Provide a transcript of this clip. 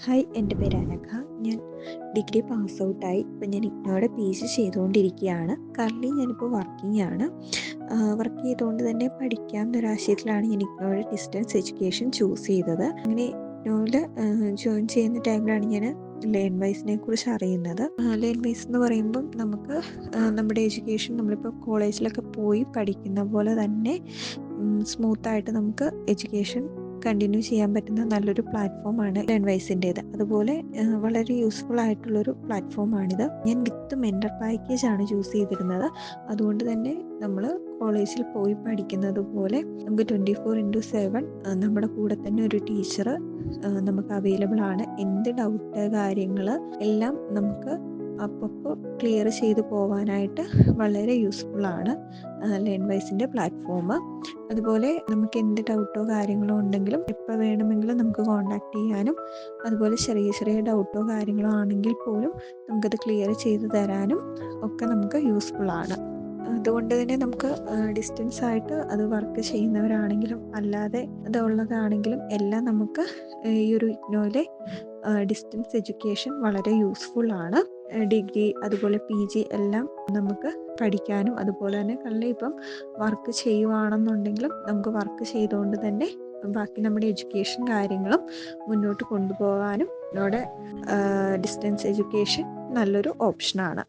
Hi, എൻ്റെ പേര് അനഘ. ഞാൻ ഡിഗ്രി പാസ് ഔട്ടായി. ഇപ്പം ഞാൻ ഇഗ്നോയുടെ PG ചെയ്തുകൊണ്ടിരിക്കുകയാണ്. കറൻറ്റ്ലി ഞാനിപ്പോൾ വർക്കിംഗ് ആണ്. വർക്ക് ചെയ്തുകൊണ്ട് തന്നെ പഠിക്കാം എന്നൊരാശയത്തിലാണ് ഞാൻ ഇഗ്നോയുടെ ഡിസ്റ്റൻസ് എഡ്യൂക്കേഷൻ ചൂസ് ചെയ്തത്. അങ്ങനെ ഇഗ്നോയിൽ ജോയിൻ ചെയ്യുന്ന ടൈമിലാണ് ഞാൻ ലേൺവൈസിനെ കുറിച്ച് അറിയുന്നത്. ലേൺവൈസ് എന്ന് പറയുമ്പം നമുക്ക് നമ്മുടെ എഡ്യൂക്കേഷൻ നമ്മളിപ്പോൾ കോളേജിലൊക്കെ പോയി പഠിക്കുന്ന പോലെ തന്നെ സ്മൂത്തായിട്ട് നമുക്ക് എഡ്യൂക്കേഷൻ കണ്ടിന്യൂ ചെയ്യാൻ പറ്റുന്ന നല്ലൊരു പ്ലാറ്റ്ഫോമാണ് ലേൺവൈസിൻ്റേത്. അതുപോലെ വളരെ യൂസ്ഫുൾ ആയിട്ടുള്ളൊരു പ്ലാറ്റ്ഫോമാണിത്. ഞാൻ വിത്ത് മെൻറ്റർ പാക്കേജാണ് ചൂസ് ചെയ്തിരുന്നത്. അതുകൊണ്ട് തന്നെ നമ്മൾ കോളേജിൽ പോയി പഠിക്കുന്നത് പോലെ നമുക്ക് 24/7 നമ്മുടെ കൂടെ തന്നെ ഒരു ടീച്ചർ നമുക്ക് അവൈലബിൾ ആണ്. എന്ത് ഡൗട്ട് കാര്യങ്ങൾ എല്ലാം നമുക്ക് അപ്പോൾ ക്ലിയർ ചെയ്ത് പോകാനായിട്ട് വളരെ യൂസ്ഫുള്ളാണ് ലേൺവൈസിൻ്റെ പ്ലാറ്റ്ഫോം. അതുപോലെ നമുക്ക് എന്ത് ഡൗട്ടോ കാര്യങ്ങളോ ഉണ്ടെങ്കിലും എപ്പോൾ വേണമെങ്കിലും നമുക്ക് കോൺടാക്റ്റ് ചെയ്യാനും, അതുപോലെ ചെറിയ ചെറിയ ഡൗട്ടോ കാര്യങ്ങളോ ആണെങ്കിൽ പോലും നമുക്കത് ക്ലിയർ ചെയ്ത് തരാനും ഒക്കെ നമുക്ക് യൂസ്ഫുള്ളാണ്. അതുകൊണ്ട് തന്നെ നമുക്ക് ഡിസ്റ്റൻസ് ആയിട്ട് അത് വർക്ക് ചെയ്യുന്നവരാണെങ്കിലും അല്ലാതെ അതുള്ളതാണെങ്കിലും എല്ലാം നമുക്ക് ഈ ഒരു ഇഗ്നോയിലെ ഡിസ്റ്റൻസ് എഡ്യൂക്കേഷൻ വളരെ യൂസ്ഫുള്ളാണ്. ഡിഗ്രി അതുപോലെ PG എല്ലാം നമുക്ക് പഠിക്കാനും, അതുപോലെ തന്നെ ഇപ്പം വർക്ക് ചെയ്യുവാണെന്നുണ്ടെങ്കിലും നമുക്ക് വർക്ക് ചെയ്തുകൊണ്ട് തന്നെ ബാക്കി നമ്മുടെ എഡ്യൂക്കേഷൻ കാര്യങ്ങളും മുന്നോട്ട് കൊണ്ടുപോകാനും ഇഗ്നോയുടെ ഡിസ്റ്റൻസ് എഡ്യൂക്കേഷൻ നല്ലൊരു ഓപ്ഷനാണ്.